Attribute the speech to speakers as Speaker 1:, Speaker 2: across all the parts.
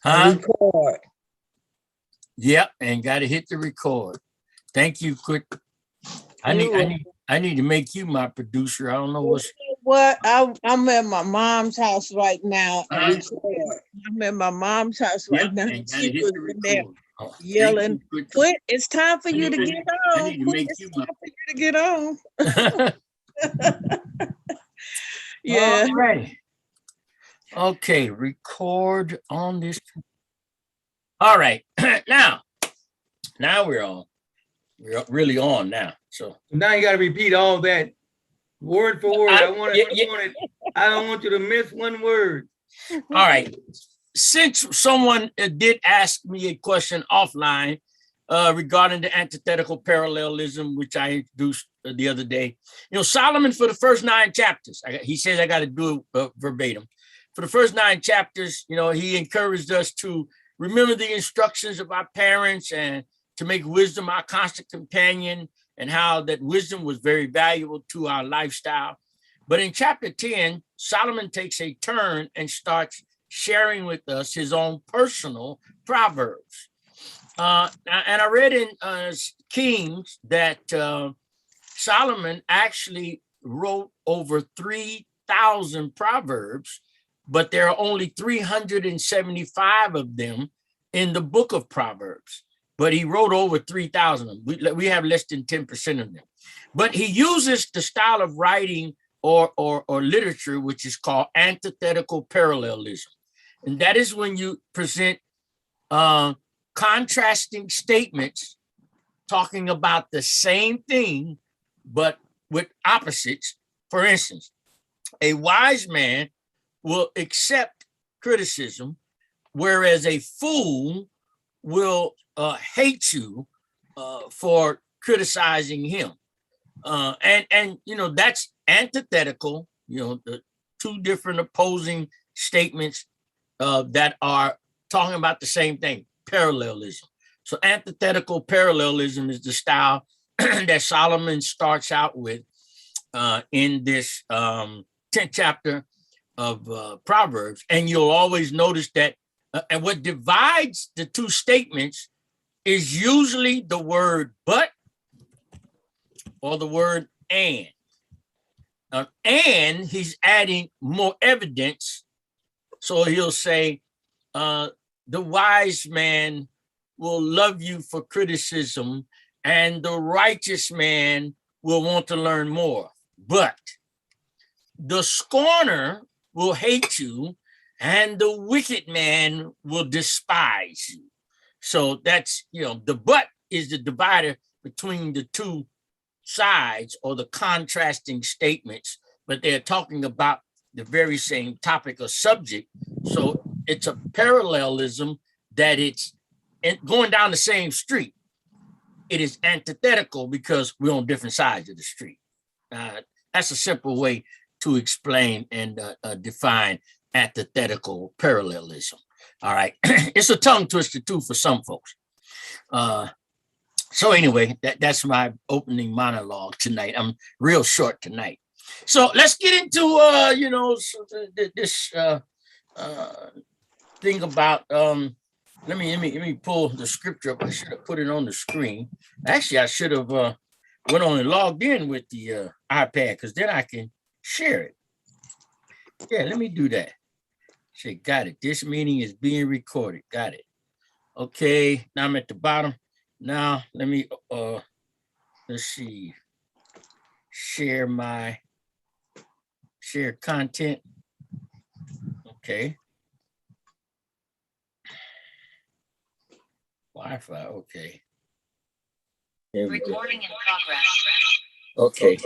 Speaker 1: Huh?
Speaker 2: Record.
Speaker 1: Yep, and got to hit the record. Thank you, quick. I need to make you my producer. I don't know what's.
Speaker 2: What? I'm at my mom's house right now and record. I'm at my mom's house right now.
Speaker 1: And
Speaker 2: She
Speaker 1: gotta hit
Speaker 2: was
Speaker 1: the
Speaker 2: in there
Speaker 1: record. Oh,
Speaker 2: yelling,
Speaker 1: thank you,
Speaker 2: "Quit! It's time for
Speaker 1: I
Speaker 2: you to
Speaker 1: need-
Speaker 2: get
Speaker 1: I
Speaker 2: on.
Speaker 1: need to
Speaker 2: Quit,
Speaker 1: make
Speaker 2: it's
Speaker 1: you
Speaker 2: time for you to get on."
Speaker 1: my.
Speaker 2: Yeah.
Speaker 1: All right. Okay, record on this. All right. now we're on. We're really on now. So
Speaker 3: now you got to repeat all that word for word. I don't want you to miss one word.
Speaker 1: All right. Since someone did ask me a question offline regarding the antithetical parallelism, which I introduced the other day, Solomon, for the first 9 chapters, he says I got to do it verbatim. For the first 9 chapters, he encouraged us to remember the instructions of our parents and to make wisdom our constant companion, and how that wisdom was very valuable to our lifestyle. But in chapter 10, Solomon takes a turn and starts sharing with us his own personal proverbs. And I read in Kings that Solomon actually wrote over 3,000 proverbs, but there are only 375 of them in the book of Proverbs. But he wrote over 3,000 of them. We have less than 10% of them. But he uses the style of writing or literature, which is called antithetical parallelism. And that is when you present contrasting statements talking about the same thing, but with opposites. For instance, a wise man will accept criticism, whereas a fool will hate you for criticizing him. And that's antithetical, the 2 different opposing statements that are talking about the same thing, parallelism. So antithetical parallelism is the style that Solomon starts out with in this 10th chapter of Proverbs. And you'll always notice that and what divides the 2 statements is usually the word but or the word and. And he's adding more evidence. So he'll say, the wise man will love you for criticism, and the righteous man will want to learn more. But the scorner will hate you, and the wicked man will despise you. So that's, the but is the divider between the 2 sides or the contrasting statements, but they're talking about the very same topic or subject. So it's a parallelism that it's going down the same street. It is antithetical because we're on different sides of the street. That's a simple way to explain and define antithetical parallelism. All right. It's a tongue twister too for some folks. So anyway, that's my opening monologue tonight. I'm real short tonight. So let's get into this thing about let me pull the scripture up. I should have put it on the screen. Actually, I should have went on and logged in with the iPad, because then I can share it. Yeah, let me do that. Say, got it. This meeting is being recorded. Got it. Okay, now I'm at the bottom. Now let me let's see. Share content. Okay. Wi-Fi, okay.
Speaker 4: Recording in progress.
Speaker 1: Okay.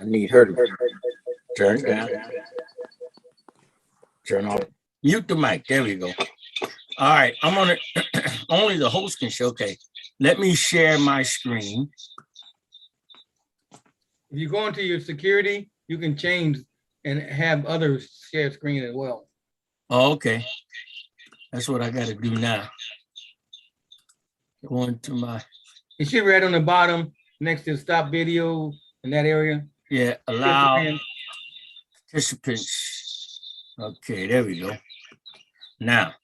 Speaker 1: I need her to turn down. Turn off. Mute the mic. There we go. All right. I'm on it. Only the host can show. Okay. Let me share my screen.
Speaker 3: If you go into your security, you can change and have others share screen as well.
Speaker 1: Oh, okay. That's what I got to do now. Go into my.
Speaker 3: It should be right on the bottom next to stop video in that area.
Speaker 1: Yeah, allow participants. Okay, there we go. Now,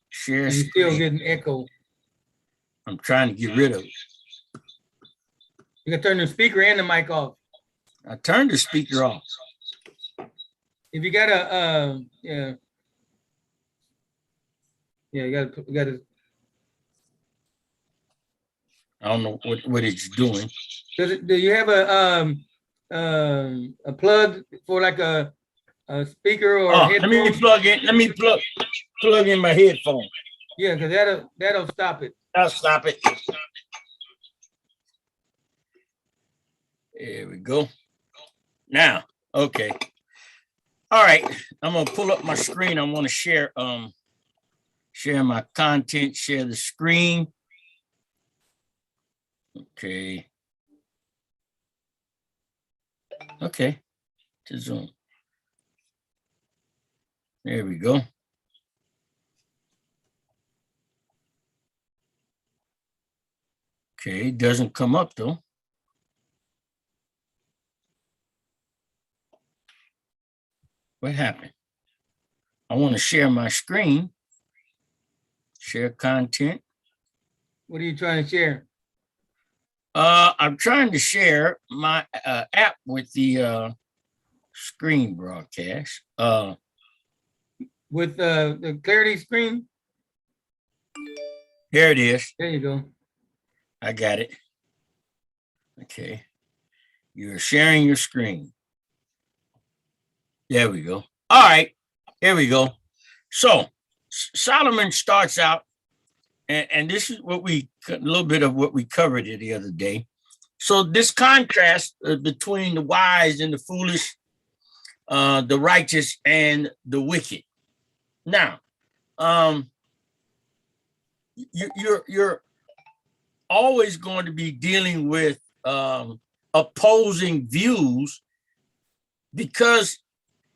Speaker 1: share
Speaker 3: And you're still
Speaker 1: screen.
Speaker 3: getting echo.
Speaker 1: I'm trying to get rid of it.
Speaker 3: You can turn the speaker and the mic off.
Speaker 1: I turned the speaker off.
Speaker 3: If you got a, yeah, you gotta.
Speaker 1: I don't know what it's doing.
Speaker 3: Do you have a plug for like a speaker or
Speaker 1: Oh,
Speaker 3: headphone?
Speaker 1: let me plug in. Let me plug in my headphone.
Speaker 3: Yeah, because that'll stop it.
Speaker 1: I'll stop it. There we go. Now, okay. All right. I'm gonna pull up my screen. I want to share my content, share the screen. Okay. Okay. To Zoom. There we go. Okay, it doesn't come up though. What happened? I want to share my screen, share content.
Speaker 3: What are you trying to share?
Speaker 1: I'm trying to share my app with the screen broadcast.
Speaker 3: With the clarity screen?
Speaker 1: Here it is.
Speaker 3: There you go.
Speaker 1: I got it. Okay. You're sharing your screen. There we go. All right. Here we go. So Solomon starts out, and this is what a little bit of what we covered the other day. So this contrast between the wise and the foolish, the righteous and the wicked. Now, you're always going to be dealing with opposing views because,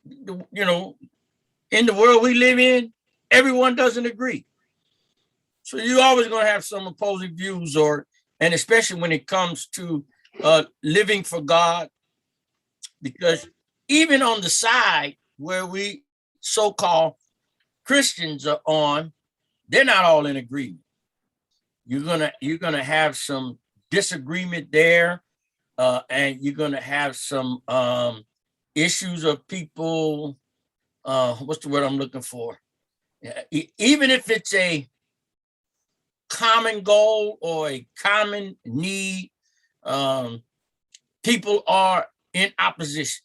Speaker 1: you know, in the world we live in, everyone doesn't agree. So you're always going to have some opposing views, and especially when it comes to living for God, because even on the side where we so-called Christians are on, they're not all in agreement. You're gonna have some disagreement there, and you're gonna have some issues of people. What's the word I'm looking for? Even if it's a common goal or a common need, people are in opposition.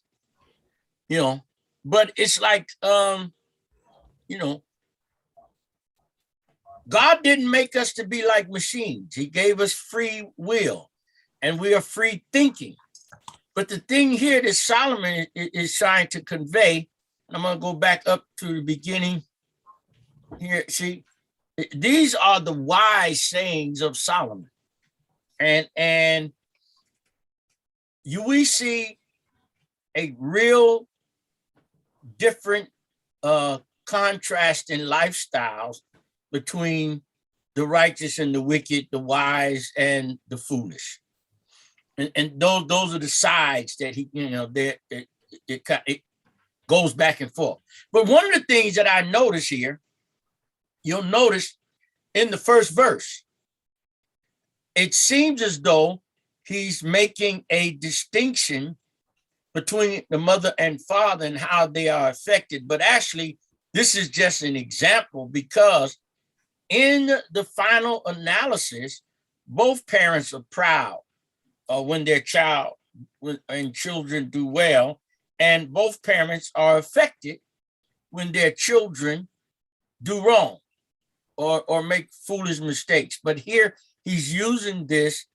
Speaker 1: You know, but it's like you know, God didn't make us to be like machines. He gave us free will and we are free thinking. But the thing here that Solomon is trying to convey, I'm going to go back up to the beginning here. See, these are the wise sayings of Solomon. And we see a real different contrast in lifestyles between the righteous and the wicked, the wise and the foolish. And those are the sides that he, you know, it goes back and forth. But one of the things that I notice here, you'll notice in the first verse, it seems as though he's making a distinction between the mother and father and how they are affected. But actually, this is just an example, because in the final analysis, both parents are proud when their child and children do well, and both parents are affected when their children do wrong or make foolish mistakes. But here he's using this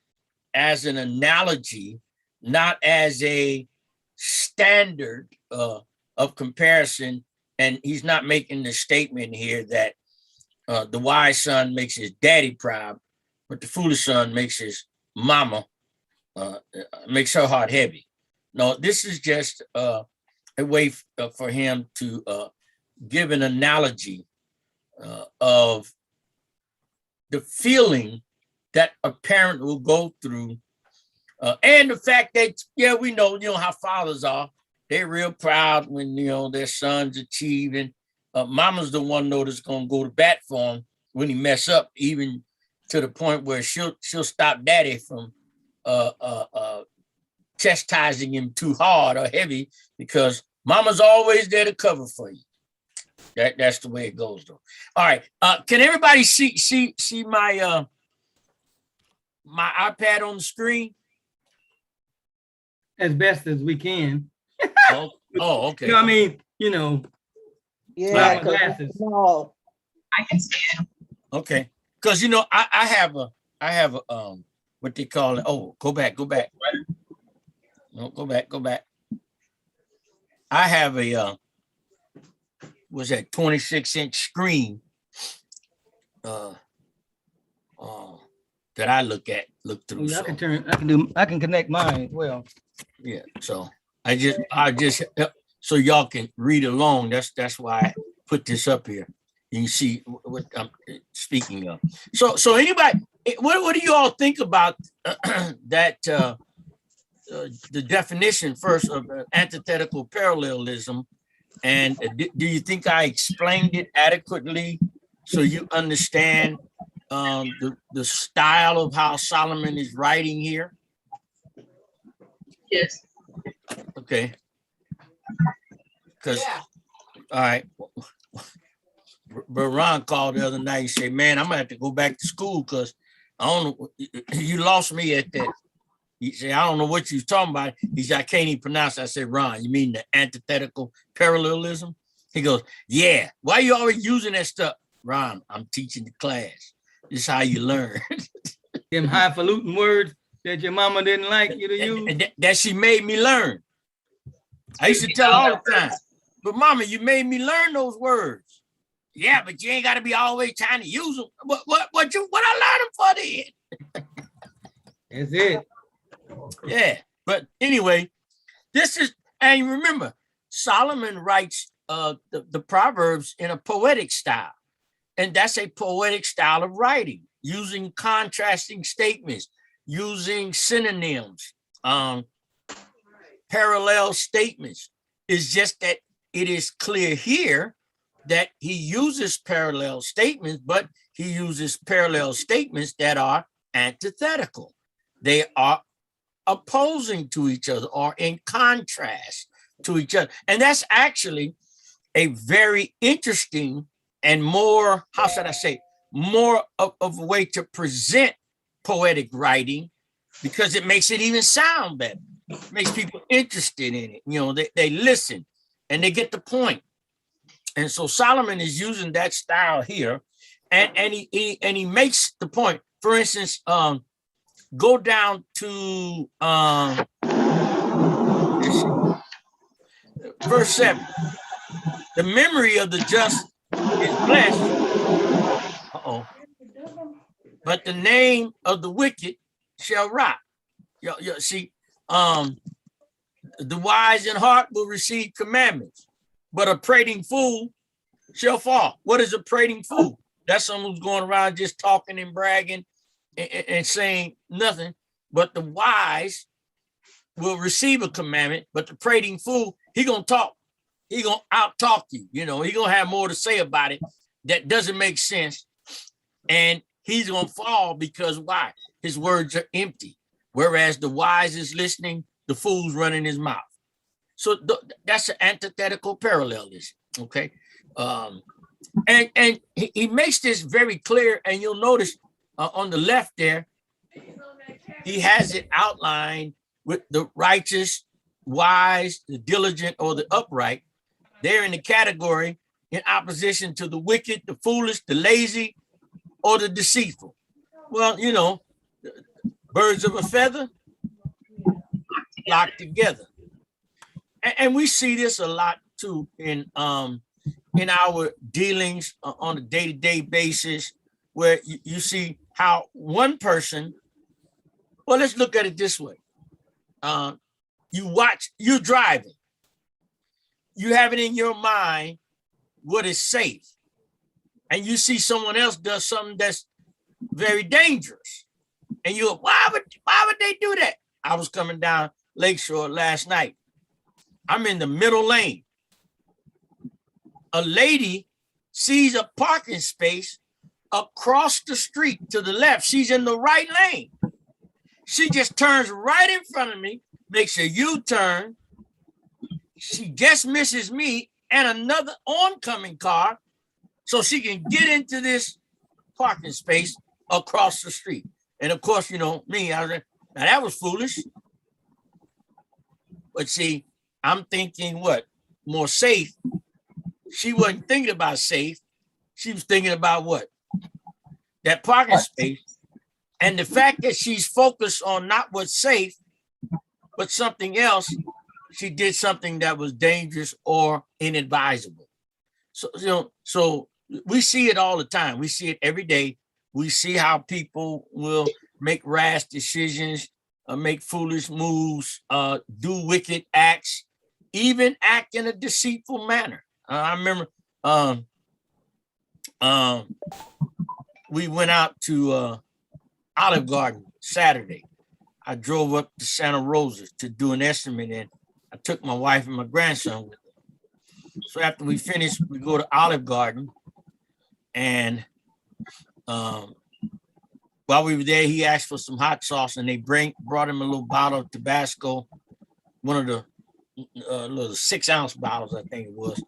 Speaker 1: as an analogy, not as a standard of comparison. And he's not making the statement here that the wise son makes his daddy proud, but the foolish son makes his mama, makes her heart heavy. No, this is just a way for him to give an analogy of the feeling that a parent will go through, and the fact that, yeah, we know, how fathers are. They're real proud when, their sons achieving, Mama's the one though that's gonna go to bat for him when he mess up, even to the point where she'll stop daddy from chastising him too hard or heavy, because mama's always there to cover for you. That's the way it goes though. All right. Can everybody see my my iPad on the screen?
Speaker 3: As best as we can.
Speaker 1: Oh, okay.
Speaker 3: You know what I mean? You know,
Speaker 2: Yeah,
Speaker 3: my glasses.
Speaker 2: no.
Speaker 4: I can see it.
Speaker 1: Okay. Because you know, I have a what they call it. Oh, go back. No, go back. I have a was that 26-inch screen that I look through.
Speaker 3: Yeah,
Speaker 1: So,
Speaker 3: I can connect mine as well.
Speaker 1: yeah, so I just so y'all can read along. That's why I put this up here. You can see what I'm speaking of. So anybody, what do you all think about that? The definition first of antithetical parallelism, and do you think I explained it adequately so you understand the style of how Solomon is writing here?
Speaker 4: Yes.
Speaker 1: Okay. Because, all right. But Ron called the other night and said, man, I'm gonna have to go back to school because I don't know, you lost me at that. He said, I don't know what you was talking about. He said, I can't even pronounce it. I said, Ron, you mean the antithetical parallelism? He goes, yeah. Why are you always using that stuff? Ron, I'm teaching the class. This is how you learn.
Speaker 3: Them highfalutin words that your mama didn't like you to use.
Speaker 1: That she made me learn. I used to tell all the time, but mama, you made me learn those words. Yeah, but you ain't got to be always trying to use them. What I learned them for then?
Speaker 3: That's it.
Speaker 1: Yeah, but anyway, this is, and remember, Solomon writes the Proverbs in a poetic style, and that's a poetic style of writing, using contrasting statements, using synonyms, parallel statements. It's just that it is clear here that he uses parallel statements, but he uses parallel statements that are antithetical. They are opposing to each other or in contrast to each other. And that's actually a very interesting and more, how should I say, more of a way to present poetic writing, because it makes it even sound better. It makes people interested in it. You know, they listen and they get the point. And so Solomon is using that style here, and he makes the point. For instance, go down to verse 7. The memory of the just is blessed. But the name of the wicked shall rot. See, the wise in heart will receive commandments, but a prating fool shall fall. What is a prating fool? That's someone who's going around just talking and bragging and saying nothing. But the wise will receive a commandment, but the prating fool, he gonna talk. He gonna out-talk you. You know, he gonna have more to say about it that doesn't make sense. And he's gonna fall because why? His words are empty. Whereas the wise is listening, the fool's running his mouth. So that's an antithetical parallelism, okay? And he makes this very clear, and you'll notice on the left there, he has it outlined with the righteous, wise, the diligent, or the upright. They're in the category in opposition to the wicked, the foolish, the lazy, or the deceitful. Well, you know, birds of a feather flock together. And we see this a lot too in our dealings on a day-to-day basis, where you see how one person, well, let's look at it this way. You're driving. You have it in your mind what is safe. And you see someone else does something that's very dangerous. And you're, why would they do that? I was coming down Lakeshore last night. I'm in the middle lane. a lady sees a parking space across the street to the left. She's in the right lane. She just turns right in front of me, makes a U-turn. She just misses me and another oncoming car so she can get into this parking space across the street. And of course, you know, me, I was like, now that was foolish. But see, I'm thinking what? More safe. She wasn't thinking about safe. She was thinking about what? That parking space. And the fact that she's focused on not what's safe, but something else, she did something that was dangerous or inadvisable. So, you know, so we see it all the time. We see it every day. We see how people will make rash decisions, make foolish moves, do wicked acts, even act in a deceitful manner. I remember we went out to Olive Garden Saturday. I drove up to Santa Rosa to do an estimate, and I took my wife and my grandson with me. So after we finished, we go to Olive Garden, and while we were there, he asked for some hot sauce, and they brought him a little bottle of Tabasco, one of the little 6-ounce bottles, I think it was.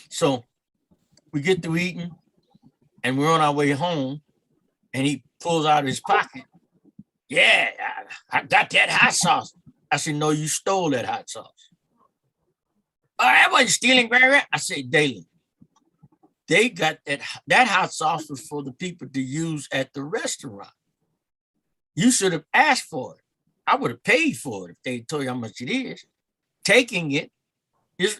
Speaker 1: So we get to eating, and we're on our way home, and he pulls out of his pocket. Yeah, I got that hot sauce. I said, no, you stole that hot sauce. Oh, I wasn't stealing, Granny. I said, Dalen, they got that hot sauce was for the people to use at the restaurant. You should have asked for it. I would have paid for it if they told you how much it is. Taking it is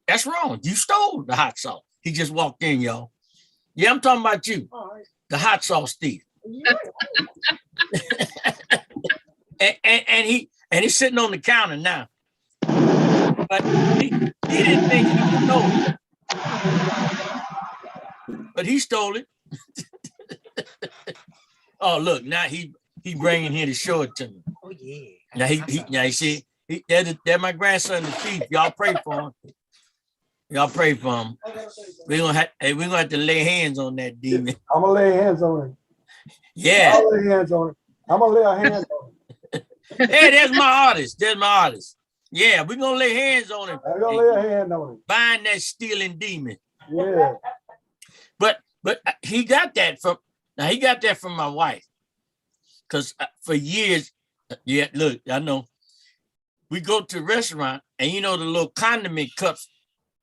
Speaker 1: that's wrong. You stole the hot sauce. He just walked in, y'all. Yeah, I'm talking about you, the hot sauce thief. and he's sitting on the counter now. But he didn't think he stole it. But he stole it. Oh, look, now he bringing here to show it to me.
Speaker 3: Oh yeah.
Speaker 1: Now you see, they're my grandson, the thief. Y'all pray for him. Y'all pray for him. We're gonna have to lay hands on that demon.
Speaker 5: I'm gonna lay hands on it.
Speaker 1: Yeah.
Speaker 5: I'll lay hands on it. I'm gonna lay a hand on it.
Speaker 1: Hey, there's my artist. There's my artist. Yeah, we're gonna lay hands on him.
Speaker 5: I'm gonna lay a hand on it.
Speaker 1: Bind that stealing demon.
Speaker 5: Yeah.
Speaker 1: But he got that from my wife. Because for years, yeah, look, I know. We go to a restaurant, and you know the little condiment cups,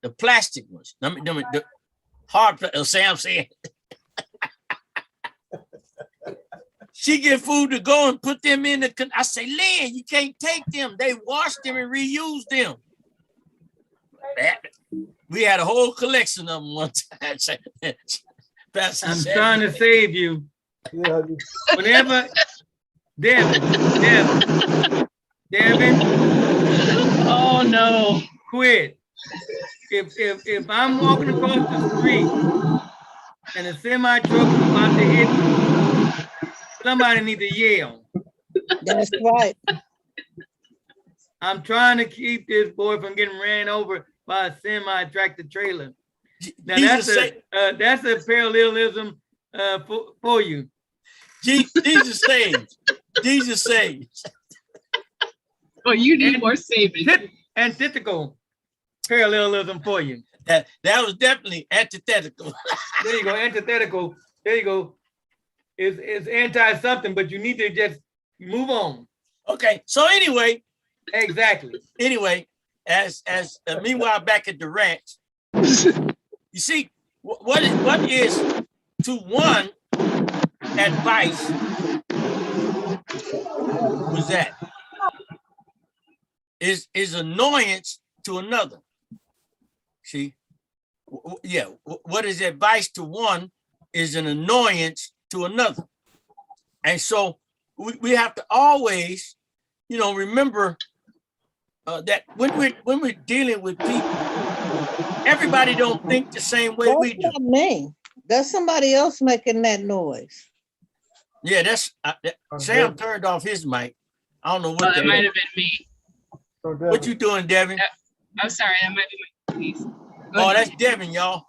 Speaker 1: the plastic ones. The hard, I'm saying. She get food to go and put them in the. I say, Lynn, you can't take them. They wash them and reuse them. We had a whole collection of them one time.
Speaker 3: I'm trying to save you.
Speaker 5: Yeah.
Speaker 3: Whenever, Devin.
Speaker 6: Oh no.
Speaker 3: Quit. If I'm walking across the street and a semi truck is about to hit me, somebody need to yell.
Speaker 2: That's right.
Speaker 3: I'm trying to keep this boy from getting ran over by a semi tractor trailer. Now that's a parallelism for you.
Speaker 1: Jesus saves. Jesus saves.
Speaker 6: Well, you need more saving.
Speaker 3: Antithetical parallelism for you.
Speaker 1: That was definitely antithetical.
Speaker 3: There you go, antithetical. There you go. It's anti-something, but you need to just move on.
Speaker 1: Okay, so anyway.
Speaker 3: Exactly.
Speaker 1: Anyway, as meanwhile back at the ranch, you see, what is to one advice was that is annoyance to another. See, yeah, what is advice to one is an annoyance to another. And so we have to always, remember that when we're dealing with people, everybody don't think the same way we do.
Speaker 2: That's not me. That's somebody else making that noise.
Speaker 1: Yeah, that's Sam turned off his mic. I don't know what
Speaker 6: that might have been me.
Speaker 1: What you doing, Devin?
Speaker 6: I'm sorry, that might be my piece.
Speaker 1: Oh, that's Devin, y'all.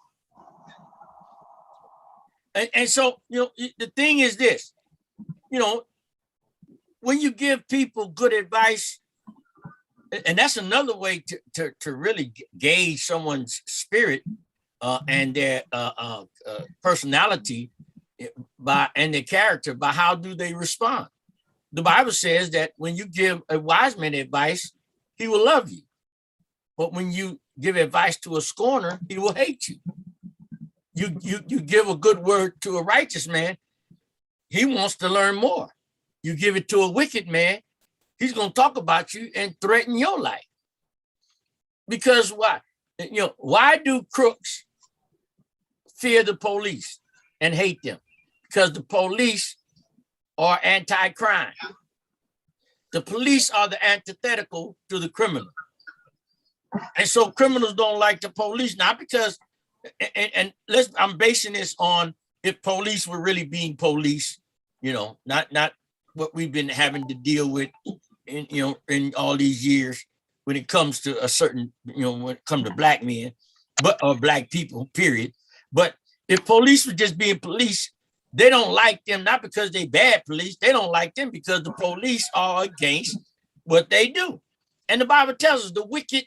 Speaker 1: And so, the thing is this, when you give people good advice, and that's another way to really gauge someone's spirit and their personality and their character by how do they respond. The Bible says that when you give a wise man advice, he will love you. But when you give advice to a scorner, he will hate you. You give a good word to a righteous man, he wants to learn more. You give it to a wicked man, he's going to talk about you and threaten your life. Because why? Why do crooks fear the police and hate them? Because the police are anti-crime. The police are the antithetical to the criminal. And so criminals don't like the police, not because, I'm basing this on if police were really being police, not what we've been having to deal with in all these years when it comes to a certain, when it comes to black men, or black people, period. But if police were just being police, they don't like them, not because they bad police. They don't like them because the police are against what they do. And the Bible tells us the wicked,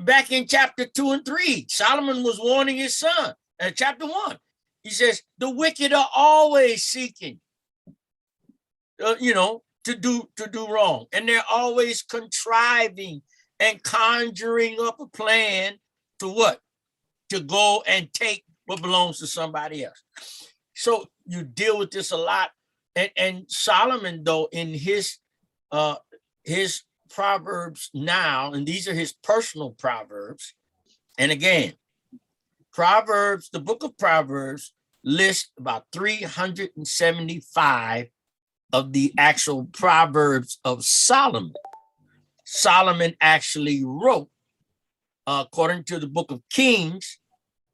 Speaker 1: back in chapter 2 and 3, Solomon was warning his son. Chapter 1, he says, the wicked are always seeking, to do wrong. And they're always contriving and conjuring up a plan to what? To go and take what belongs to somebody else. So you deal with this a lot. And Solomon, though, in his Proverbs now, and these are his personal Proverbs. And again, Proverbs, the book of Proverbs lists about 375 of the actual Proverbs of Solomon. Solomon actually wrote, according to the book of Kings,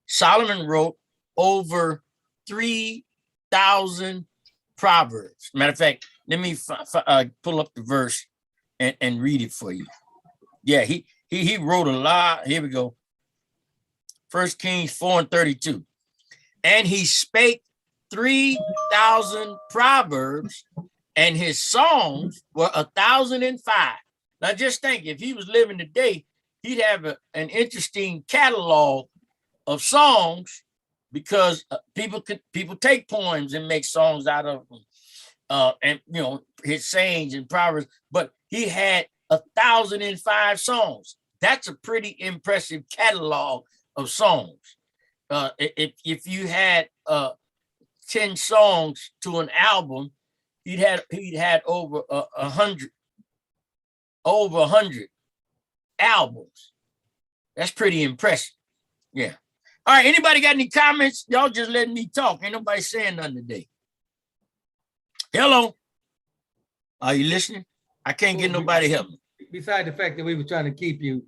Speaker 1: Solomon wrote over 3,000 Proverbs. Matter of fact, let me pull up the verse and read it for you. Yeah, he wrote a lot. Here we go. 1 Kings 4:32. And he spake 3,000 proverbs, and his songs were 1,005. Now just think, if he was living today, he'd have an interesting catalog of songs, because people take poems and make songs out of them, and his sayings and proverbs. But he had 1,005 songs. That's a pretty impressive catalog of songs. If you had 10 songs to an album, he'd had over 100 albums. That's pretty impressive. Yeah. All right. Anybody got any comments? Y'all just letting me talk. Ain't nobody saying nothing today. Hello. Are you listening? I can't get nobody help me.
Speaker 3: Besides the fact that we were trying to keep you,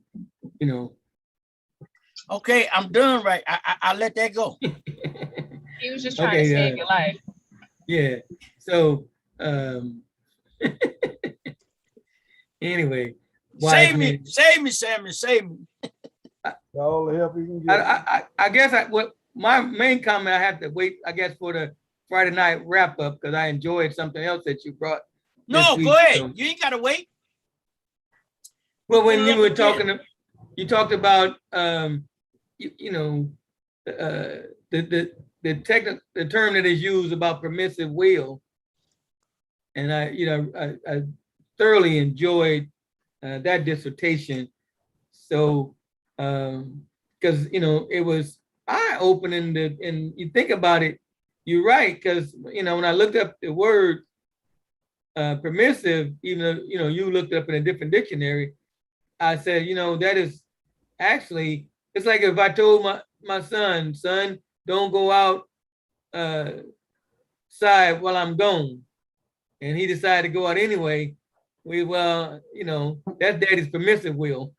Speaker 1: Okay, I'm done. Right. I let that go.
Speaker 6: He was just trying to save your life.
Speaker 3: Yeah. So anyway.
Speaker 1: Save me, Sammy, save me.
Speaker 5: All the help you can get.
Speaker 3: I guess what my main comment, I have to wait, I guess, for the Friday night wrap up, because I enjoyed something else that you brought.
Speaker 1: No, go ahead. So, you ain't gotta wait.
Speaker 3: Well, when you were talking, you talked about the term that is used about permissive will, and I thoroughly enjoyed that dissertation. So because it was eye-opening, and you think about it, you're right, because when I looked up the word permissive, even though you looked up in a different dictionary, I said, that is actually, it's like if I told my son, don't go out side while I'm gone, and he decided to go out anyway. That's daddy's permissive will.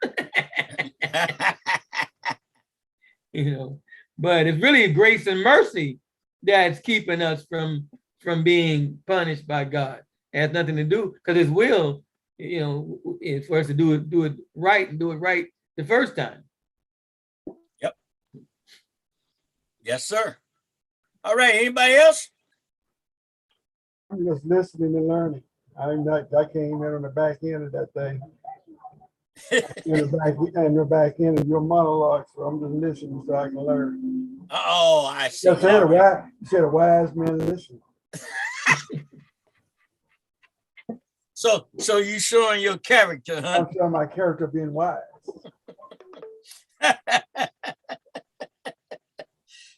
Speaker 3: But it's really grace and mercy that's keeping us from being punished by God. It has nothing to do, because his will, is for us to do it right, and do it right the first time.
Speaker 1: Yep. Yes, sir. All right. Anybody else?
Speaker 5: I'm just listening and learning. I came in on the back end of that thing. In the back end of your monologue, so I'm just listening so I can learn.
Speaker 1: Oh, I see.
Speaker 5: You said a wise man listen.
Speaker 1: So you showing your character, huh?
Speaker 5: I'm showing my character being wise.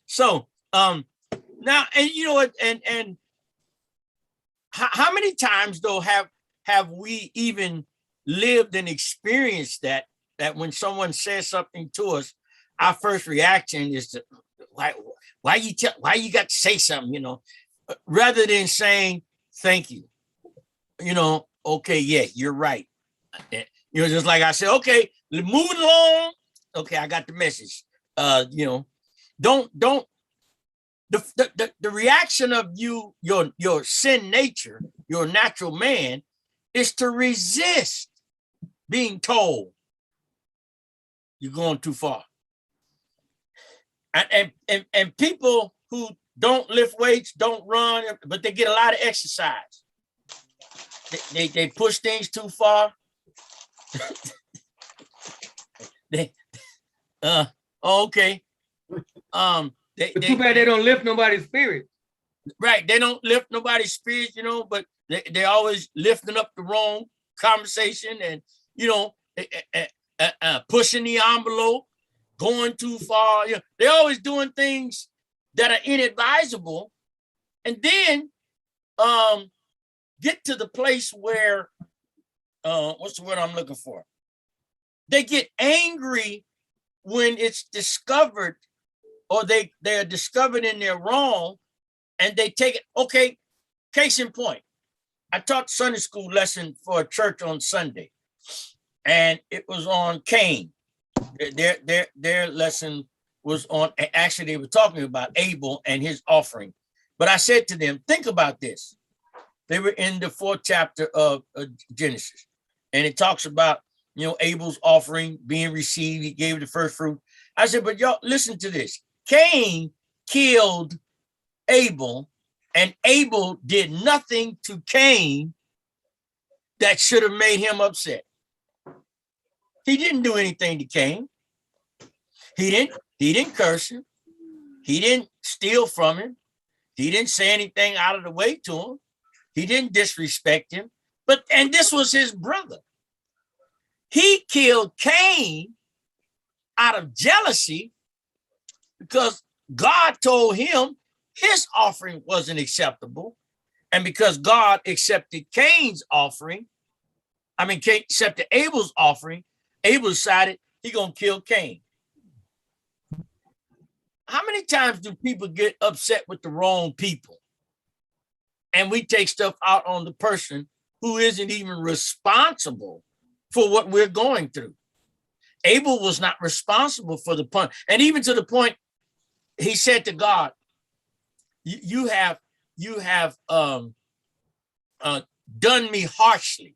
Speaker 1: So now, and you know what, and how many times though have we even lived and experienced that when someone says something to us, our first reaction is to why you got to say something, you know, rather than saying thank you, you know, okay, yeah, you're right, you know, just like I said, okay, moving along, okay, I got the message, you know, don't the reaction of your sin nature, your natural man, is to resist being told you're going too far. And people who don't lift weights, don't run, but they get a lot of exercise. They push things too far. Okay.
Speaker 3: Too bad they don't lift nobody's spirit.
Speaker 1: Right. They don't lift nobody's spirit, you know, but they always lifting up the wrong conversation and, you know, pushing the envelope, going too far. You know, they're always doing things that are inadvisable. And then get to the place where, what's the word I'm looking for? They get angry when it's discovered, or they're discovered in their wrong, and they take it. Okay, case in point, I taught Sunday school lesson for a church on Sunday, and it was on Cain. Their lesson was on, actually they were talking about Abel and his offering. But I said to them, think about this. They were in the 4th chapter of Genesis, and it talks about, you know, Abel's offering being received. He gave the first fruit. I said, but y'all listen to this. Cain killed Abel, and Abel did nothing to Cain that should have made him upset. He didn't do anything to Cain. He didn't curse him. He didn't steal from him. He didn't say anything out of the way to him. He didn't disrespect him. And this was his brother. He killed Cain out of jealousy because God told him his offering wasn't acceptable. And because God accepted Cain's offering, Cain accepted Abel's offering, Abel decided he's going to kill Cain. How many times do people get upset with the wrong people? And we take stuff out on the person who isn't even responsible for what we're going through. Abel was not responsible for the pun. And even to the point, he said to God, you have done me harshly.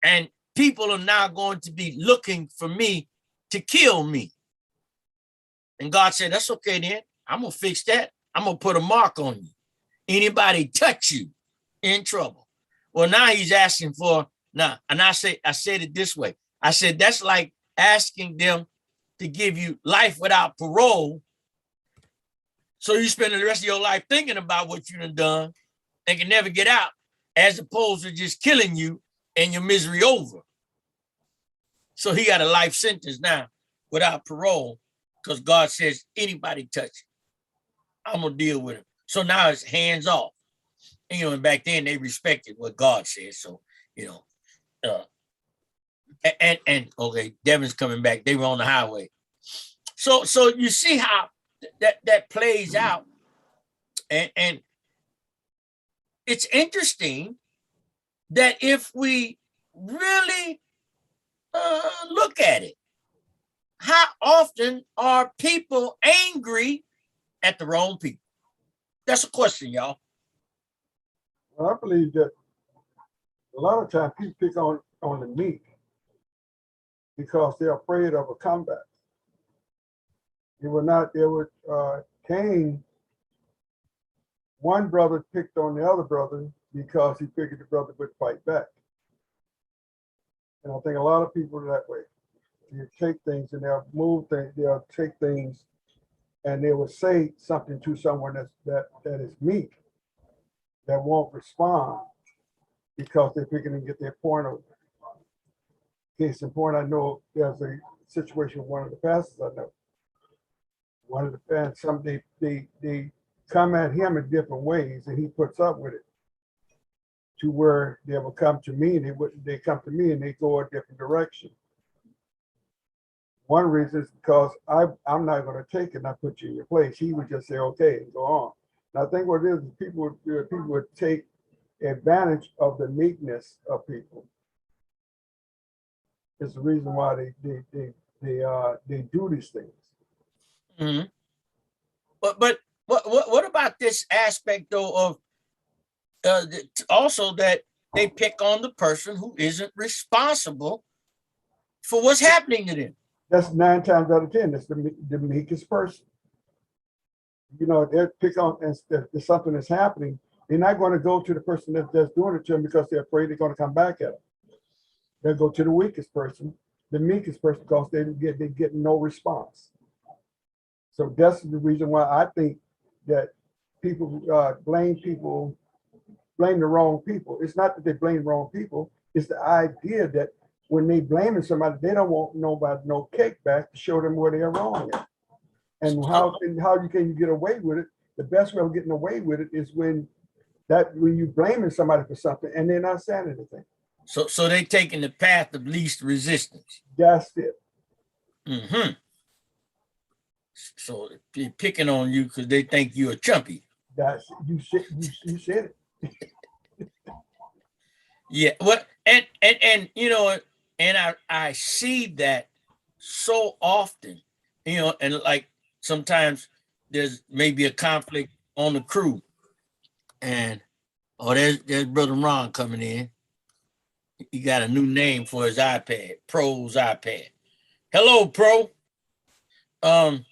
Speaker 1: And people are now going to be looking for me to kill me. And God said, that's okay then. I'm going to fix that. I'm going to put a mark on you. Anybody touch you, in trouble. Well, now he's asking for, now, and I said it this way. I said, that's like asking them to give you life without parole. So you spend the rest of your life thinking about what you done and can never get out, as opposed to just killing you and your misery over. So he got a life sentence now without parole because God says, anybody touch it, I'm going to deal with him. So now it's hands off. And, you know, and back then they respected what God said. So, you know, and okay, Devin's coming back. They were on the highway. So you see how that plays out. And it's interesting that if we really look at it, how often are people angry at the wrong people? That's a question, y'all.
Speaker 5: Well, I believe that a lot of times people pick on the meek because they're afraid of a comeback. It was not, there was, Cain, one brother picked on the other brother because he figured the brother would fight back. And I think a lot of people are that way. You take things and they'll move things, they'll take things and they will say something to someone that is meek, that won't respond because they're thinking to get their point over. Case in point, I know there's a situation with one of the pastors I know. One of the fans, they come at him in different ways and he puts up with it to where they will come to me and they come to me and they go a different direction. One reason is because I'm not going to take it and I put you in your place. He would just say, okay, and go on. And I think what it is people would take advantage of the meekness of people. It's the reason why they do these things.
Speaker 1: Mm-hmm. But what about this aspect though of also that they pick on the person who isn't responsible for what's happening to them?
Speaker 5: That's 9 times out of 10. That's the meekest person. You know, they pick on, and if something is happening, they're not going to go to the person that's doing it to them because they're afraid they're going to come back at them. They'll go to the weakest person, the meekest person, because they get no response. So that's the reason why I think that people blame the wrong people. It's not that they blame the wrong people. It's the idea that when they blaming somebody, they don't want nobody no kickback to show them where they are wrong at. And how can you get away with it? The best way of getting away with it is when you blaming somebody for something and they're not saying anything.
Speaker 1: So they taking the path of least resistance.
Speaker 5: That's it.
Speaker 1: Mm-hmm. So they're picking on you because they think you're a chumpy.
Speaker 5: That's you said it.
Speaker 1: Yeah. What and you know, and I see that so often, you know, and like sometimes there's maybe a conflict on the crew, and there's Brother Ron coming in. He got a new name for his iPad, Pro's iPad. Hello, Pro. And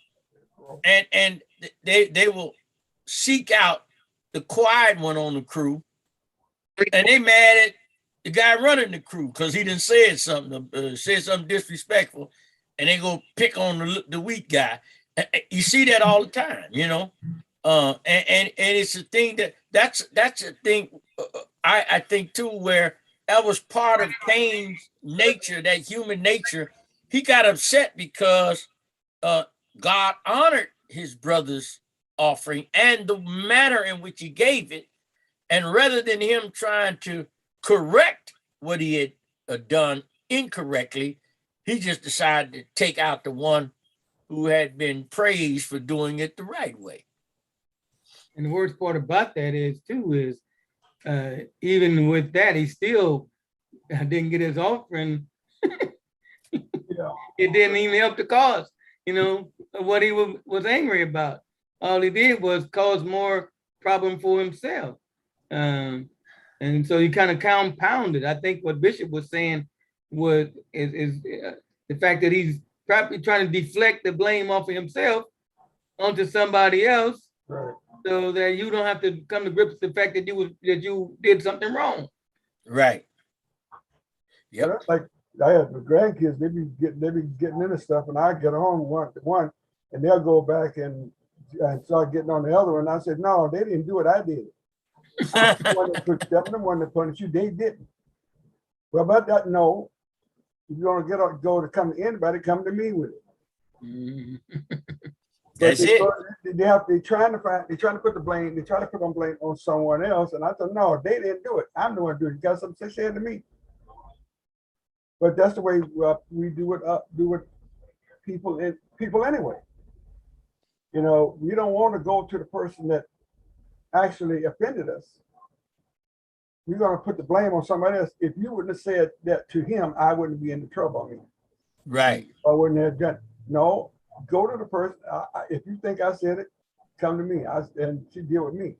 Speaker 1: they will seek out the quiet one on the crew, and they mad at the guy running the crew because he done said something disrespectful, and they go pick on the weak guy. You see that all the time, you know. And it's a thing that's a thing. I think too, where that was part of Cain's nature, that human nature. He got upset because God honored his brother's offering and the manner in which he gave it. And rather than him trying to correct what he had done incorrectly, he just decided to take out the one who had been praised for doing it the right way.
Speaker 3: And the worst part about that is even with that, he still didn't get his offering.
Speaker 5: Yeah.
Speaker 3: It didn't even help the cause, you know, what he was angry about. All he did was cause more problem for himself. And so he kind of compounded. I think what Bishop was saying is the fact that he's probably trying to deflect the blame off of himself onto somebody else,
Speaker 5: Right.
Speaker 3: so that you don't have to come to grips with the fact that you did something wrong.
Speaker 1: Right. Yep.
Speaker 5: That's like I have the grandkids, they be getting into stuff, and I get on one, and they'll go back and start getting on the other one. I said, no, they didn't do it, I did it. I'm the one that punished you, they didn't. Well, about that, no. If you want to go to come to anybody, come to me with it.
Speaker 3: Mm.
Speaker 1: That's it.
Speaker 5: They're trying to put blame on someone else, and I said, no, they didn't do it. I'm the one doing it. You got something to say to me. But that's the way we do it people anyway. You know, we don't want to go to the person that actually offended us. We're going to put the blame on somebody else. If you wouldn't have said that to him, I wouldn't be in the trouble. I mean,
Speaker 1: Right.
Speaker 5: I wouldn't have done. No, go to the person. If you think I said it, come to me. And she deal with me.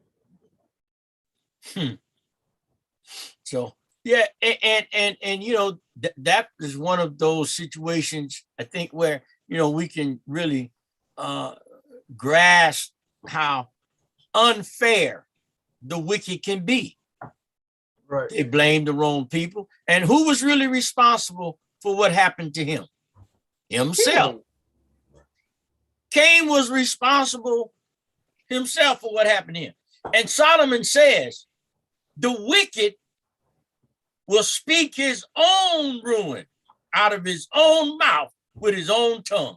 Speaker 1: So yeah, and you know that is one of those situations I think where you know we can really grasp how unfair the wicked can be.
Speaker 5: Right.
Speaker 1: They blamed the wrong people. And who was really responsible for what happened to him? Himself. Cain was responsible himself for what happened to him. And Solomon says, the wicked will speak his own ruin out of his own mouth with his own tongue.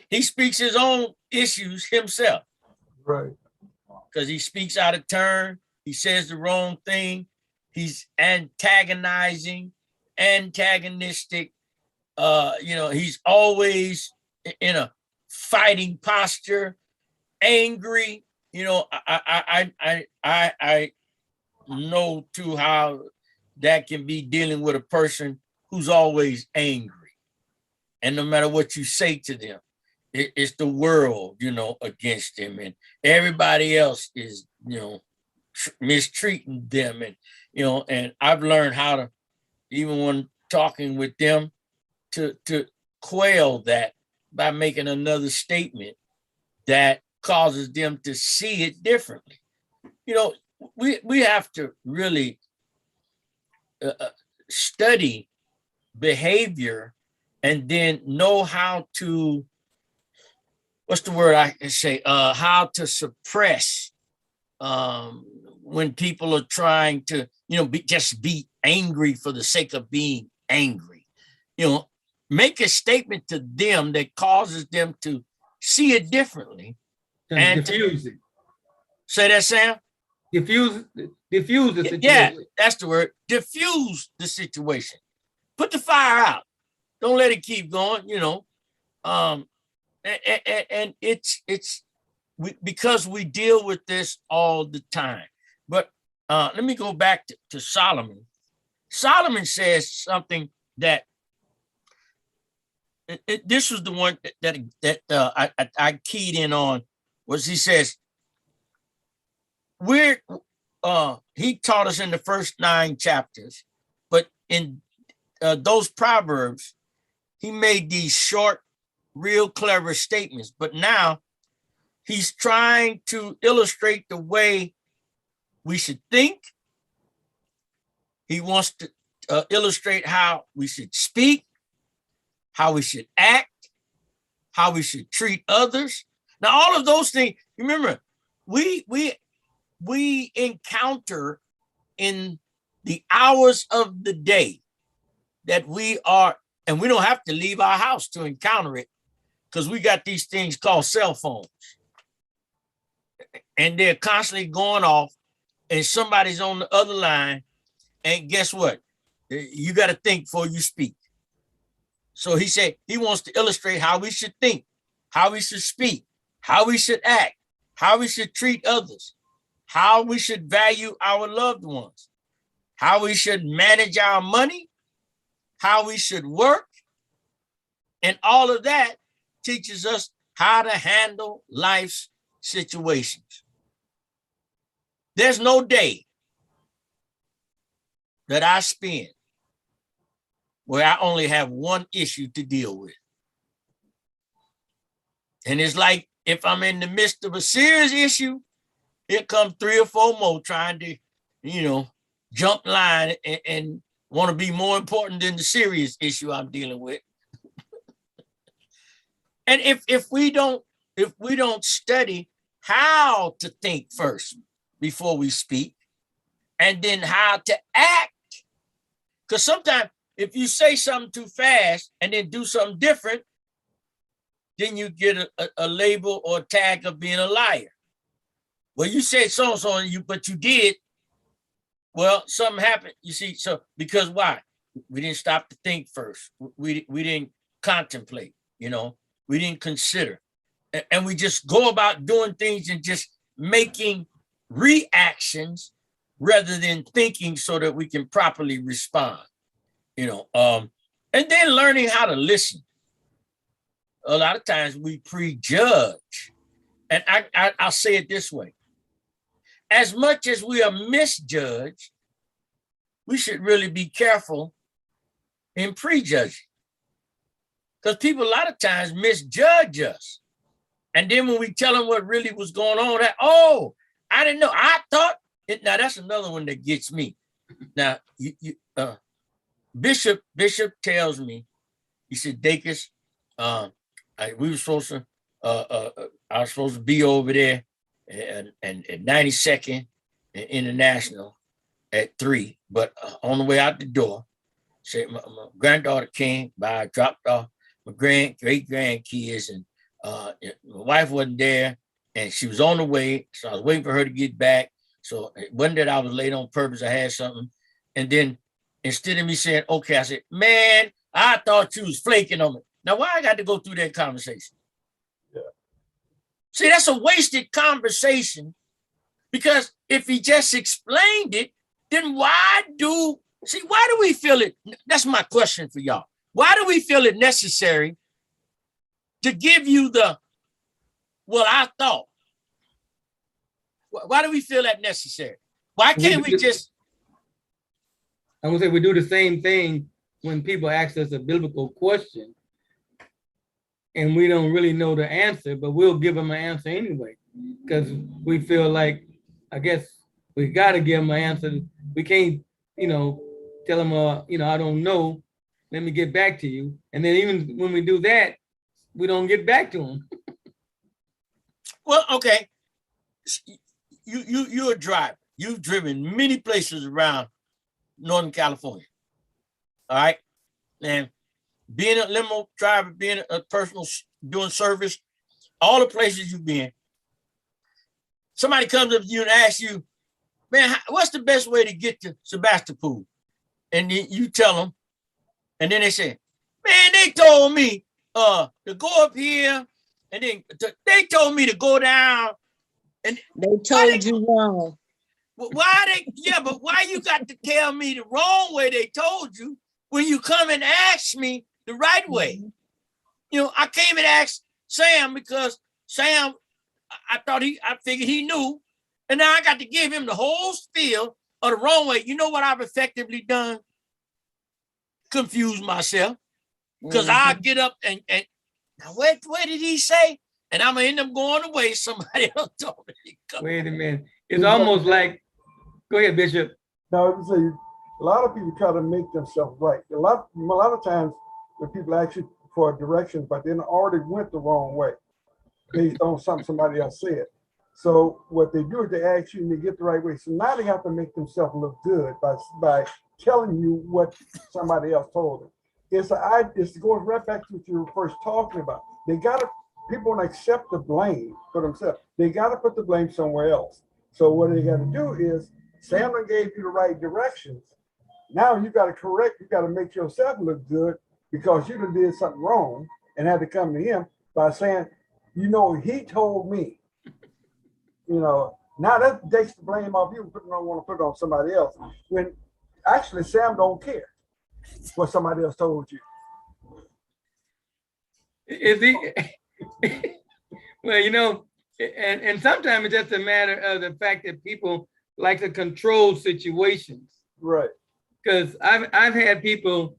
Speaker 1: He speaks his own issues himself.
Speaker 5: Right.
Speaker 1: Because he speaks out of turn. He says the wrong thing. He's antagonistic. He's always in a fighting posture, angry. I know too how that can be dealing with a person who's always angry. And no matter what you say to them, it's the world, against them, and everybody else is, mistreating them. And I've learned how to, even when talking with them, to quell that by making another statement that causes them to see it differently. We have to really study behavior and then know how to, what's the word I can say, how to suppress when people are trying to, just be angry for the sake of being angry. Make a statement to them that causes them to see it differently. And
Speaker 3: diffuse it.
Speaker 1: Say that, Sam?
Speaker 3: Diffuse the situation.
Speaker 1: Yeah, that's the word. Diffuse the situation. Put the fire out. Don't let it keep going, and because we deal with this all the time. But let me go back to Solomon. Solomon says something that this was the one that I keyed in on, was he says, he taught us in the first 9 chapters, but in those Proverbs, he made these short, real clever statements, but now he's trying to illustrate the way we should think. He wants to illustrate how we should speak, how we should act, how we should treat others. Now, all of those things, remember, we encounter in the hours of the day that we are, and we don't have to leave our house to encounter it, because we got these things called cell phones. And they're constantly going off, and somebody's on the other line. And guess what? You got to think before you speak. So he said he wants to illustrate how we should think, how we should speak, how we should act, how we should treat others, how we should value our loved ones, how we should manage our money, how we should work. And all of that teaches us how to handle life's situations. There's no day that I spend where I only have one issue to deal with. And it's like if I'm in the midst of a serious issue, here come 3 or 4 more trying to, jump line and want to be more important than the serious issue I'm dealing with. And if we don't study how to think first before we speak, and then how to act, because sometimes if you say something too fast and then do something different, then you get a label or a tag of being a liar. Well, you said so-and-so, but you did. Well, something happened. You see, so because why? We didn't stop to think first. We didn't contemplate, we didn't consider. And we just go about doing things and just making reactions rather than thinking so that we can properly respond, and then learning how to listen. A lot of times we prejudge. And I'll say it this way. As much as we are misjudged, we should really be careful in prejudging. Because people a lot of times misjudge us. And then when we tell them what really was going on, that, oh, I didn't know. I thought it. Now that's another one that gets me. Now, Bishop tells me, he said, DACUS, we were supposed to, I was supposed to be over there and at 92nd and International at 3, but on the way out the door, said my granddaughter came by, dropped off my great grandkids, and my wife wasn't there, and she was on the way, so I was waiting for her to get back. So it wasn't that I was late on purpose. I had something, and then instead of me saying, okay, I said, man, I thought you was flaking on me. Now, why I got to go through that conversation?
Speaker 5: Yeah.
Speaker 1: See, that's a wasted conversation, because if he just explained it, then why do we feel it? That's my question for y'all. Why do we feel it necessary to give you the, well, I thought? Why do we feel that necessary? Why can't we just?
Speaker 3: I would say we do the same thing when people ask us a biblical question and we don't really know the answer, but we'll give them an answer anyway, because we feel like, I guess we got to give them an answer. We can't, tell them, I don't know. Let me get back to you. And then even when we do that, we don't get back to them.
Speaker 1: Well, okay. You're a driver. You've driven many places around Northern California. All right. And being a limo driver, being a personal doing service, all the places you've been, somebody comes up to you and asks you, man, what's the best way to get to Sebastopol? And you tell them, and then they say, man, they told me to go up here, and then they told me to go down. And
Speaker 2: They told you wrong.
Speaker 1: but why you got to tell me the wrong way they told you when you come and ask me the right way? I came and asked Sam because Sam, I figured he knew, and now I got to give him the whole spiel of the wrong way. You know what I've effectively done? Confuse myself, because I get up and now where did he say? And I'm gonna end up going away. Somebody else told me to come.
Speaker 3: Wait a minute. It's almost like, go ahead, Bishop.
Speaker 5: Now, I would say a lot of people try to make themselves right. A lot of times when people ask you for directions, but then already went the wrong way based on something somebody else said. So what they do is they ask you and they get the right way. So now they have to make themselves look good by telling you what somebody else told them. It goes right back to what you were first talking about. People don't accept the blame for themselves. They got to put the blame somewhere else. So what they got to do is, Sam gave you the right directions. Now you got to correct. You got to make yourself look good because you done did something wrong and had to come to him by saying, he told me. Now that takes the blame off you. Don't want to put it on somebody else. When actually Sam don't care what somebody else told you.
Speaker 3: Is he? Well, and sometimes it's just a matter of the fact that people like to control situations.
Speaker 5: Right.
Speaker 3: Because I've had people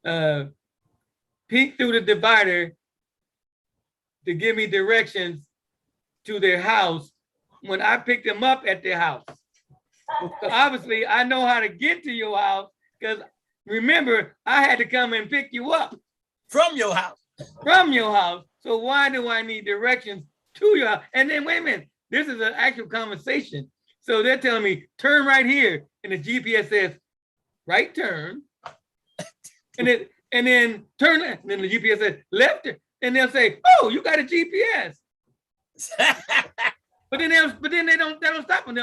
Speaker 3: peek through the divider to give me directions to their house when I picked them up at their house. So obviously I know how to get to your house, because remember, I had to come and pick you up
Speaker 1: From your house.
Speaker 3: So why do I need directions to your house? And then wait a minute, this is an actual conversation. So they're telling me, turn right here. And the GPS says, right turn. And then turn left. And then the GPS says, left turn. And they'll say, oh, you got a GPS. But then they don't stop, and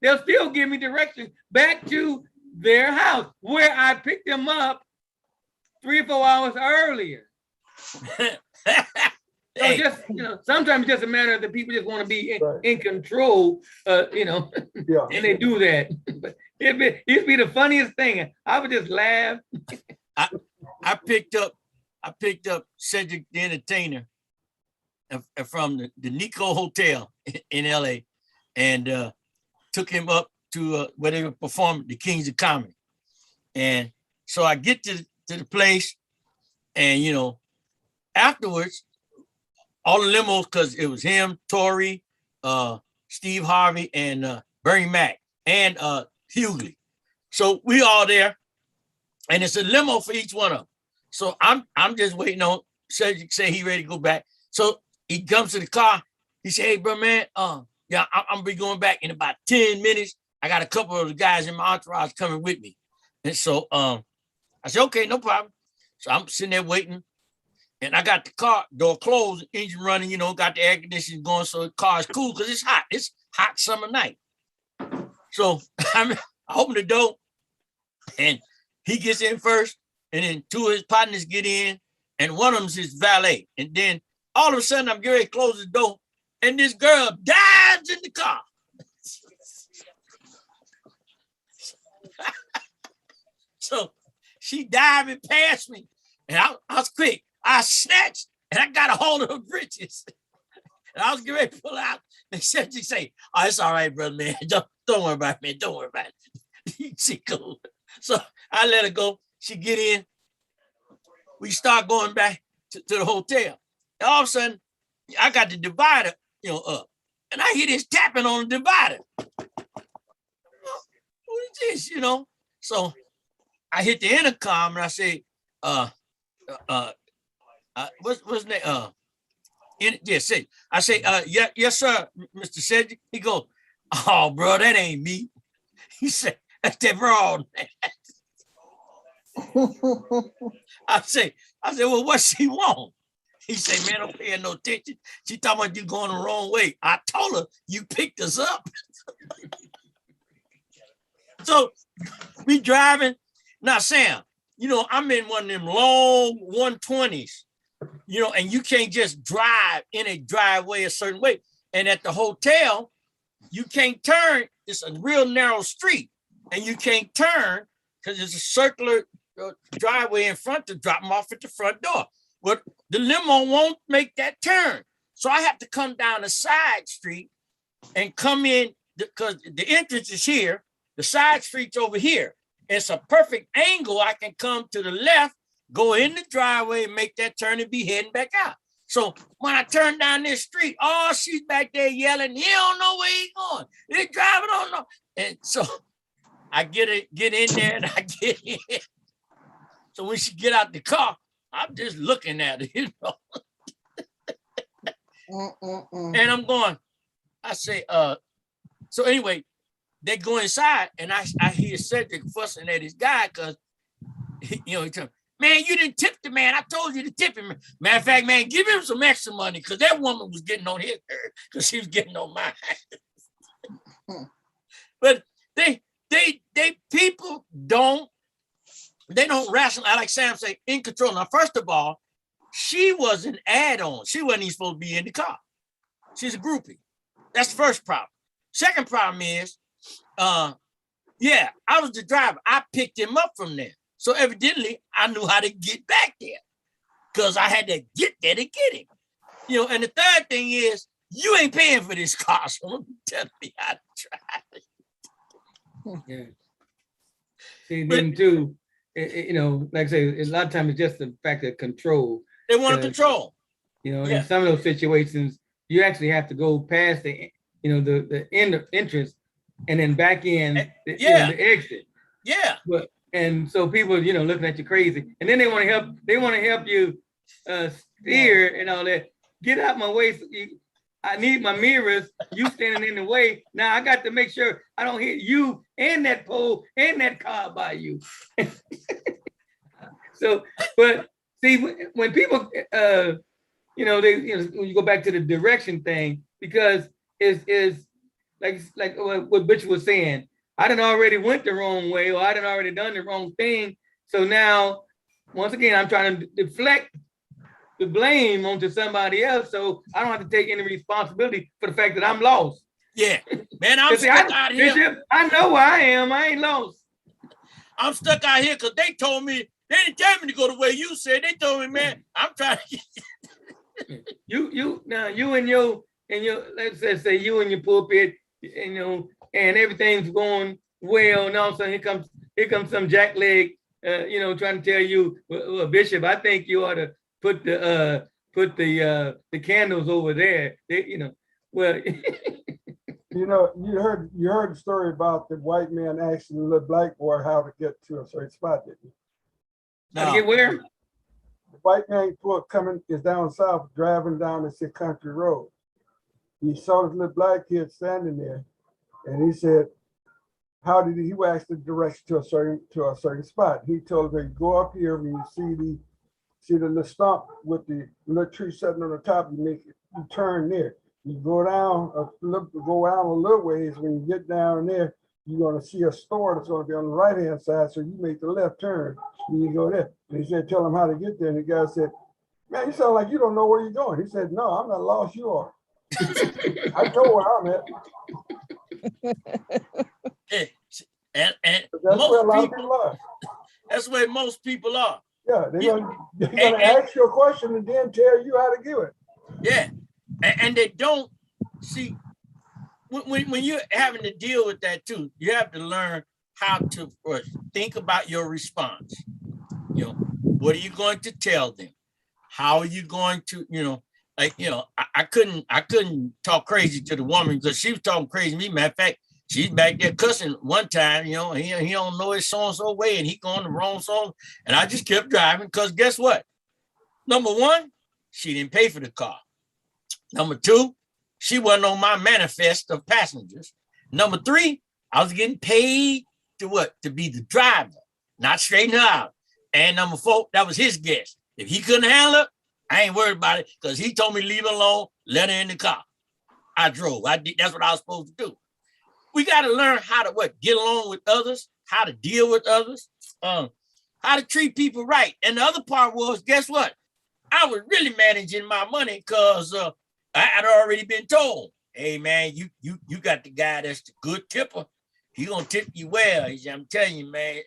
Speaker 3: they'll still give me directions back to their house where I picked them up 3 or 4 hours earlier.
Speaker 1: Hey.
Speaker 3: So sometimes it's just a matter of the people just want to be in control,
Speaker 5: Yeah.
Speaker 3: and they do that. But it used to be the funniest thing. I would just laugh.
Speaker 1: I picked up Cedric the Entertainer from the Nico Hotel in LA, and took him up to where they were performing the Kings of Comedy. And so I get to the place, and afterwards, all the limos, because it was him, Tory, Steve Harvey, and Bernie Mac, and Hughley. So we all there, and it's a limo for each one of them. So I'm just waiting on Cedric say he ready to go back. So he comes to the car. He said, "Hey, bro, man, yeah, I'm be going back in about 10 minutes. I got a couple of the guys in my entourage coming with me." And so I said, "Okay, no problem." So I'm sitting there waiting, and I got the car door closed, engine running, you know, got the air conditioning going, so the car is cool because it's hot. It's hot summer night. So I open the door, and he gets in first, and then two of his partners get in, and one of them's his valet. And then all of a sudden, I'm getting ready to close the door, and this girl dives in the car. So she diving past me, and I was quick. I snatched, and I got a hold of her britches. And I was getting ready to pull out. And she say, "Oh, it's all right, brother, man. Don't worry about it, man. Don't worry about it." She cool. So I let her go. She get in. We start going back to the hotel. And all of a sudden, I got the divider, you know, up. And I hear this tapping on the divider. What is this, you know? So I hit the intercom and I say, what's his name? Yes, I say, yeah, yes, sir, Mr. Cedric. He goes, "Oh, bro, that ain't me." He said, "That's that broad." I say, "Well, what she want?" He said, "Man, don't pay no attention. She talking about you going the wrong way. I told her you picked us up." So we driving. Now, Sam, you know, I'm in one of them long 120s, you know, and you can't just drive in a driveway a certain way. And at the hotel, you can't turn. It's a real narrow street, and you can't turn because it's a circular driveway in front to drop them off at the front door. But the limo won't make that turn. So I have to come down a side street and come in because the entrance is here. The side street's over here. It's a perfect angle. I can come to the left, go in the driveway, and make that turn and be heading back out. So when I turn down this street, oh, she's back there yelling, "He don't know where he's going. This driver don't know." And so I get in there and I get in. So when she get out the car, I'm just looking at her, you know. And I'm going, I say, so anyway, they go inside and I hear Cedric fussing at his guy because, you know, he told me, "Man, you didn't tip the man. I told you to tip him. Matter of fact, man, give him some extra money because that woman was getting on his nerve because she was getting on mine." But they people don't rationalize, like Sam say, in control. Now, first of all, she was an add-on. She wasn't even supposed to be in the car. She's a groupie. That's the first problem. Second problem is, yeah, I was the driver. I picked him up from there. So evidently, I knew how to get back there because I had to get there to get him. You know, and the third thing is, you ain't paying for this car, so don't tell me how to drive.
Speaker 3: Yeah. See, then too, you know, like I say, a lot of times it's just the fact of control.
Speaker 1: They want to control.
Speaker 3: You know,
Speaker 1: Yeah.
Speaker 3: in some of those situations, you actually have to go past the, you know, the entrance and then back in the, you know, the exit.
Speaker 1: Yeah.
Speaker 3: But and so people, you know, looking at you crazy, and then they want to help. They want to help you steer and all that. Get out my way. I need my mirrors. You standing in the way. Now I got to make sure I don't hit you and that pole and that car by you. So, but see, when people, you know, when you go back to the direction thing, because is like what Butch was saying. I done already went the wrong way, or I done already done the wrong thing. So now, once again, I'm trying to deflect the blame onto somebody else, so I don't have to take any responsibility for the fact that I'm lost.
Speaker 1: Yeah, man, I'm stuck out here.
Speaker 3: Bishop, I know where I am. I ain't lost.
Speaker 1: I'm stuck out here because they told me, they didn't tell me to go the way you said. They told me, man, I'm trying to get
Speaker 3: you and your let's say you and your pulpit, you know, and everything's going well, and all of a sudden here comes some jackleg, you know, trying to tell you, well, Bishop, I think you ought to put the candles over there. Well,
Speaker 5: You know, you heard the story about the white man asking the little black boy how to get to a certain spot, didn't you?
Speaker 3: how to get where?
Speaker 5: The white man is down south, driving down this country road. He saw this little black kid standing there, and he said, "How did he asked the direction to a certain spot?" He told him, "Go up here when you see the little stump with the little tree sitting on the top. You turn there. You go down a little ways. When you get down there, you're gonna see a store that's gonna be on the right hand side. So you make the left turn and you go there." And he said, "Tell him how to get there." And the guy said, "Man, you sound like you don't know where you're going." He said, "No, I'm not lost. You are. I know where I'm at."
Speaker 1: And
Speaker 5: But that's where a lot of people are.
Speaker 1: that's where most people are.
Speaker 5: Yeah, they're gonna ask you a question and then tell you how to give it.
Speaker 1: Yeah, and they don't see when you're having to deal with that too. You have to learn how to think about your response. What are you going to tell them? How are you going to, I couldn't talk crazy to the woman because she was talking crazy to me. Matter of fact, she's back there cussing one time, he don't know his so-and-so way and he going the wrong song. And I just kept driving because guess what? Number one, she didn't pay for the car. Number two, she wasn't on my manifest of passengers. Number three, I was getting paid to be the driver, not straighten her out. And number four, that was his guess. If he couldn't handle it, I ain't worried about it because he told me leave her alone, let her in the car. I drove. That's what I was supposed to do. We got to learn how to get along with others, how to deal with others, how to treat people right. And the other part was, guess what? I was really managing my money because I had already been told, "Hey man, you got the guy that's the good tipper. He gonna tip you well." He said, "I'm telling you, man,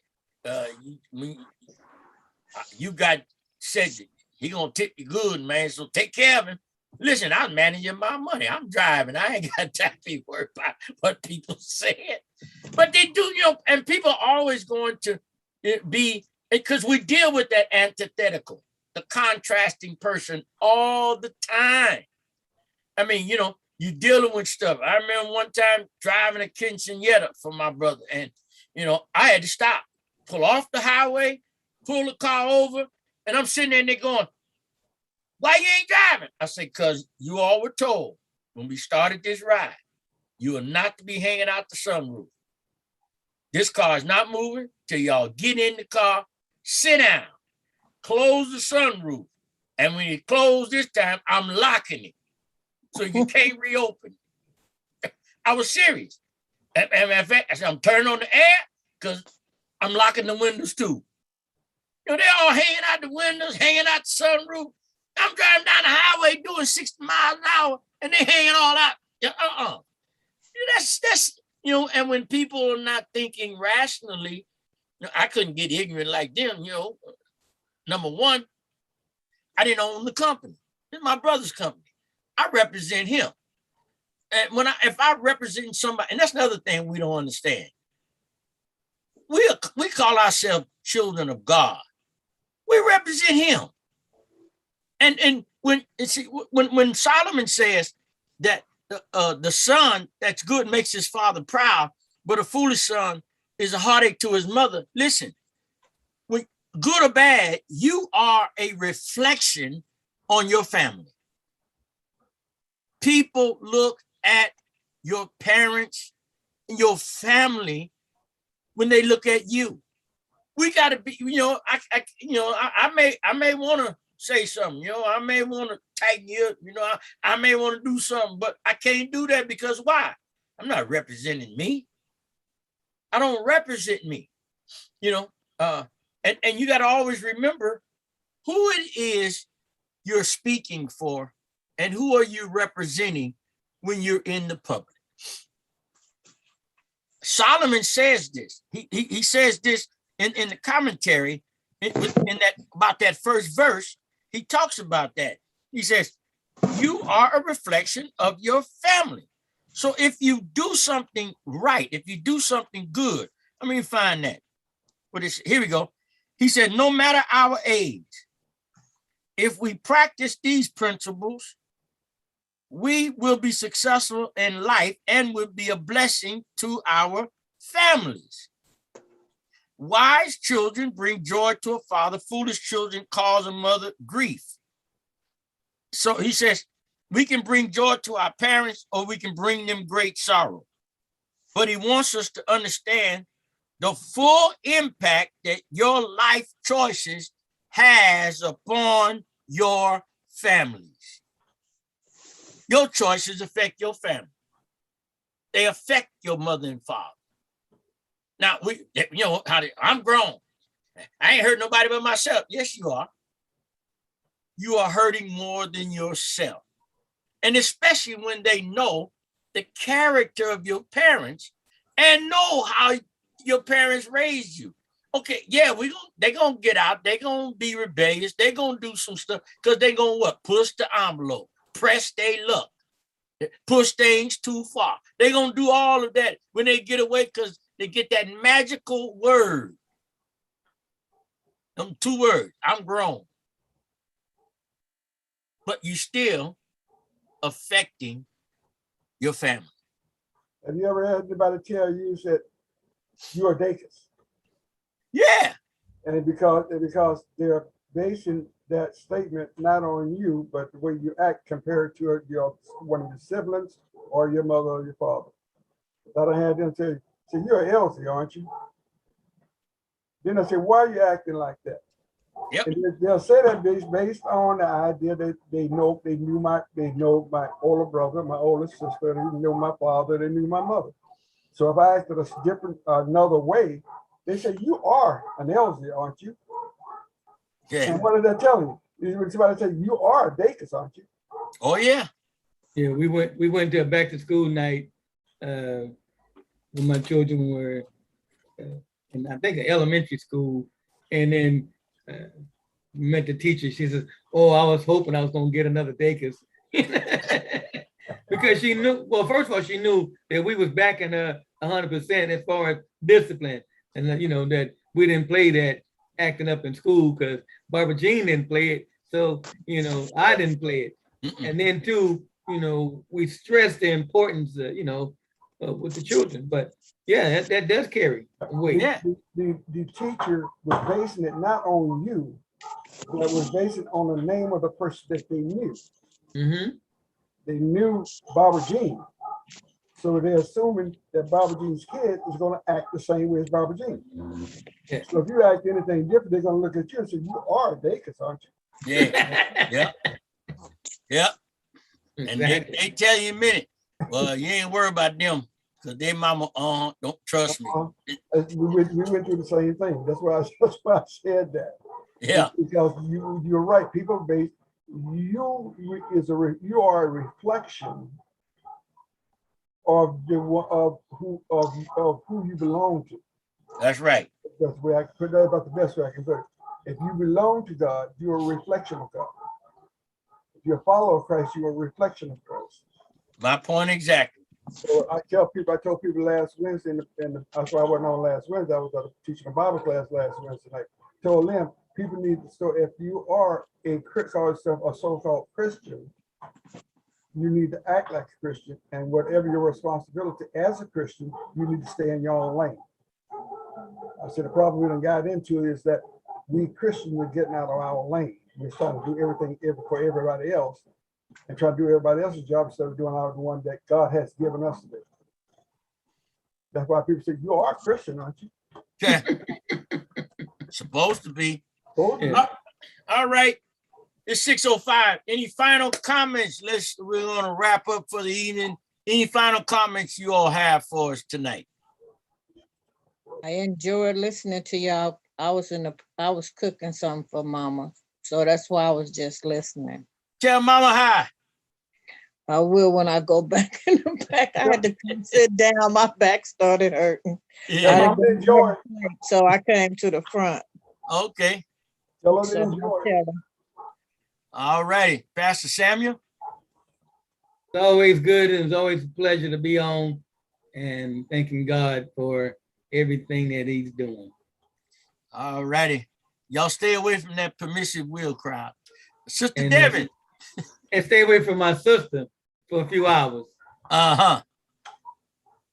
Speaker 1: you got said he gonna tip you good, man. So take care of him." Listen, I'm managing my money. I'm driving. I ain't got time to be worried about what people said. But they do, and people are always going to be, because we deal with that antithetical, the contrasting person all the time. I mean, you're dealing with stuff. I remember one time driving a quinceañera for my brother, and, I had to stop, pull off the highway, pull the car over, and I'm sitting there and they're going, "Why you ain't driving?" I said, "Because you all were told when we started this ride, you are not to be hanging out the sunroof. This car is not moving till y'all get in the car, sit down, close the sunroof. And when you close this time, I'm locking it. So you can't reopen." I was serious. And in fact, I said, "I'm turning on the air because I'm locking the windows too." They're all hanging out the windows, hanging out the sunroof. I'm driving down the highway doing 60 miles an hour and they hanging all out. That's and when people are not thinking rationally, I couldn't get ignorant like them. Number one, I didn't own the company. It's my brother's company. I represent him. And if I represent somebody, and that's another thing we don't understand. We call ourselves children of God. We represent him. And when Solomon says that the son that's good makes his father proud, but a foolish son is a heartache to his mother. Listen, when good or bad, you are a reflection on your family. People look at your parents and your family when they look at you. We got to be, I may want to say something, I may want to tighten you up, I may want to do something, but I can't do that because why? I'm not representing me. I don't represent me, and you got to always remember who it is you're speaking for and who are you representing when you're in the public. Solomon says this. He says this in the commentary in that about that first verse. He talks about that. He says, "You are a reflection of your family." So if you do something right, if you do something good, let me find that. Here we go. He said, "No matter our age, if we practice these principles, we will be successful in life and will be a blessing to our families. Wise children bring joy to a father. Foolish children cause a mother grief. So he says, we can bring joy to our parents or we can bring them great sorrow. But he wants us to understand the full impact that your life choices has upon your families. Your choices affect your family. They affect your mother and father. Now, I'm grown. I ain't hurt nobody but myself. Yes, you are. You are hurting more than yourself. And especially when they know the character of your parents and know how your parents raised you. Okay, yeah, they're going to get out. They're going to be rebellious. They're going to do some stuff because they're going to what? Push the envelope, press their luck, push things too far. They're going to do all of that when they get away because they get that magical word. Them 2 words, I'm grown. But you still affecting your family.
Speaker 5: Have you ever had anybody tell you that you're a DACUS?
Speaker 1: Yeah.
Speaker 5: And because they're basing that statement not on you, but the way you act compared to your one of your siblings or your mother or your father. That I had them say, you're healthy, aren't you? Then I say, why are you acting like that?
Speaker 1: Yep.
Speaker 5: And they'll say that based on the idea that they know my older brother, my older sister, they knew my father, they knew my mother. So if I acted another way, they say, you are an elder, aren't you?
Speaker 1: Yeah.
Speaker 5: And what are they telling you? Somebody say, you are a DACUS, aren't you?
Speaker 1: Oh yeah.
Speaker 3: Yeah, we went to a back to school night when my children were in, I think, elementary school, and then met the teacher. She says, "Oh, I was hoping I was going to get another DACUS," because she knew. Well, first of all, she knew that we was backing her 100% as far as discipline, and that we didn't play that acting up in school because Barbara Jean didn't play it, so I didn't play it. And then too, we stress the importance, with the children. But yeah, that does carry weight.
Speaker 1: Yeah.
Speaker 5: The teacher was basing it not on you, but was based on the name of the person that they knew.
Speaker 3: Mm-hmm.
Speaker 5: They knew Barbara Jean. So they're assuming that Barbara Jean's kid is going to act the same way as Barbara Jean.
Speaker 3: Yeah.
Speaker 5: So if you act anything different, they're going to look at you and say, you are a DACUS, aren't you?
Speaker 1: Yeah. Yeah. Yeah. And
Speaker 3: Exactly.
Speaker 1: they tell you in a minute, well, you ain't worried about them because their mama, don't trust me.
Speaker 5: We went through the same thing. That's why I said that.
Speaker 1: Yeah.
Speaker 5: Because you're right. People base you are a reflection of who you belong to.
Speaker 1: That's right.
Speaker 5: That's the way I put that about the best way I can put it. If you belong to God, you're a reflection of God. If you're a follower of Christ, you're a reflection of Christ.
Speaker 1: My point exactly.
Speaker 5: So I told people last Wednesday, and that's why I wasn't on last Wednesday. I was teaching a Bible class last Wednesday night. Told them people need to. So if you are a so-called Christian, you need to act like a Christian, and whatever your responsibility as a Christian, you need to stay in your own lane. I said the problem we done got into is that we Christians are getting out of our lane. We're trying to do everything for everybody else and try to do everybody else's job instead of doing our one that God has given us to do. That's why people say, you are a Christian, aren't you?
Speaker 1: Yeah. Supposed to be.
Speaker 3: Yeah.
Speaker 1: All right. It's 6:05. Any final comments? We're going to wrap up for the evening. Any final comments you all have for us tonight?
Speaker 2: I enjoyed listening to y'all. I was cooking something for Mama, so that's why I was just listening.
Speaker 1: Tell Mama hi.
Speaker 2: I will when I go back in the back. I had to come sit down. My back started hurting.
Speaker 1: Yeah.
Speaker 5: Enjoy.
Speaker 2: So I came to the front.
Speaker 1: Okay.
Speaker 5: Tell her
Speaker 2: So
Speaker 5: to
Speaker 2: I'll
Speaker 5: enjoy.
Speaker 2: tell her.
Speaker 1: All righty. Pastor Samuel.
Speaker 3: It's always good, and it's always a pleasure to be on, and thanking God for everything that He's doing.
Speaker 1: All righty. Y'all stay away from that permissive will crowd. Sister
Speaker 3: And,
Speaker 1: Devin.
Speaker 3: and stay away from my sister for a few hours.
Speaker 1: Uh-huh.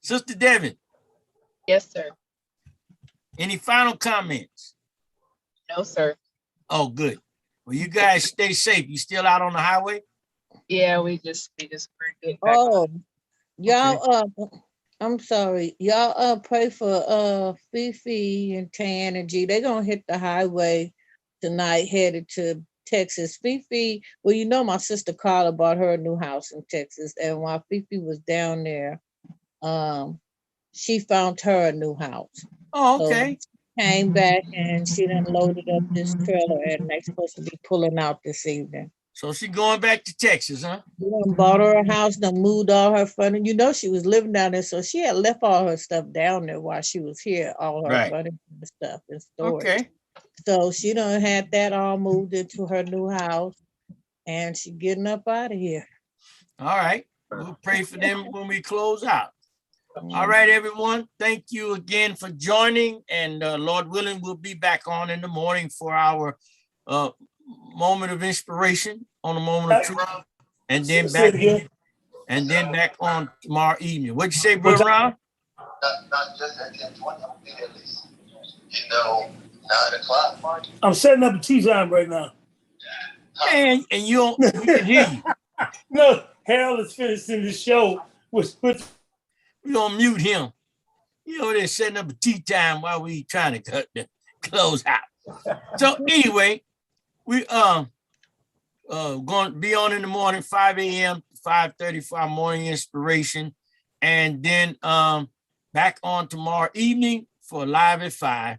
Speaker 1: Sister Devin,
Speaker 6: Yes, sir.
Speaker 1: any final comments?
Speaker 6: No, sir.
Speaker 1: Oh, good. Well, you guys stay safe. You still out on the highway?
Speaker 6: Yeah, we just we're getting back on.
Speaker 2: Oh, y'all, I'm sorry. Y'all pray for Fifi and Tan and G. They're gonna hit the highway tonight, headed to Texas. Fifi, well, you know my sister Carla bought her a new house in Texas, and while Fifi was down there, she found her a new house.
Speaker 1: Oh,
Speaker 2: So
Speaker 1: okay.
Speaker 2: came back and she done loaded up this trailer, and they're supposed to be pulling out this evening.
Speaker 1: So she going back to Texas, huh?
Speaker 2: We done bought her a house, done moved all her furniture. You know, she was living down there, so she had left all her stuff down there while she was here, all her
Speaker 1: Right.
Speaker 2: furniture and stuff in storage.
Speaker 1: Okay.
Speaker 2: So she done had that all moved into her new house, and she getting up out of here.
Speaker 1: All right. We'll pray for them when we close out. All right, everyone. Thank you again for joining. And Lord willing, we'll be back on in the morning for our moment of inspiration on a moment of truth. And then back on tomorrow evening. What'd you say, Brother Ron?
Speaker 7: Not just at 10:20, I'll be at least, 9 o'clock.
Speaker 8: I'm setting up a tea time right now.
Speaker 1: And you can hear you.
Speaker 8: No, Harold is finishing the show with
Speaker 1: We're gonna mute him. You know, they're setting up a tea time while we trying to cut the close out. So anyway, we going to be on in the morning, 5 a.m. to 5:30 for our morning inspiration. And then back on tomorrow evening for live at 5.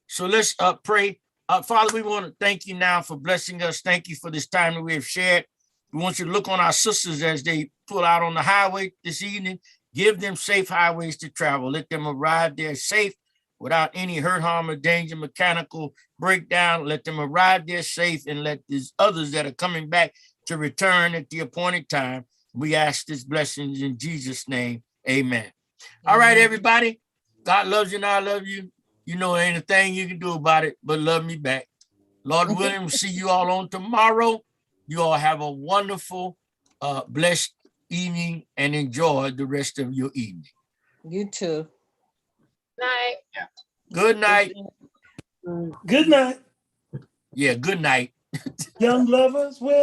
Speaker 1: So let's pray. Father, we want to thank you now for blessing us. Thank you for this time that we have shared. We want you to look on our sisters as they pull out on the highway this evening. Give them safe highways to travel. Let them arrive there safe without any hurt, harm, or danger, mechanical breakdown. Let them arrive there safe, and let these others that are coming back to return at the appointed time. We ask this blessings in Jesus' name. Amen. All right, everybody. God loves you and I love you. You know, ain't a thing you can do about it, but love me back. Lord willing, we'll see you all on tomorrow. You all have a wonderful, blessed evening and enjoy the rest of your evening.
Speaker 2: You too.
Speaker 6: Night.
Speaker 1: Good night.
Speaker 8: good night,
Speaker 1: Yeah, good night.
Speaker 8: young lovers. Well.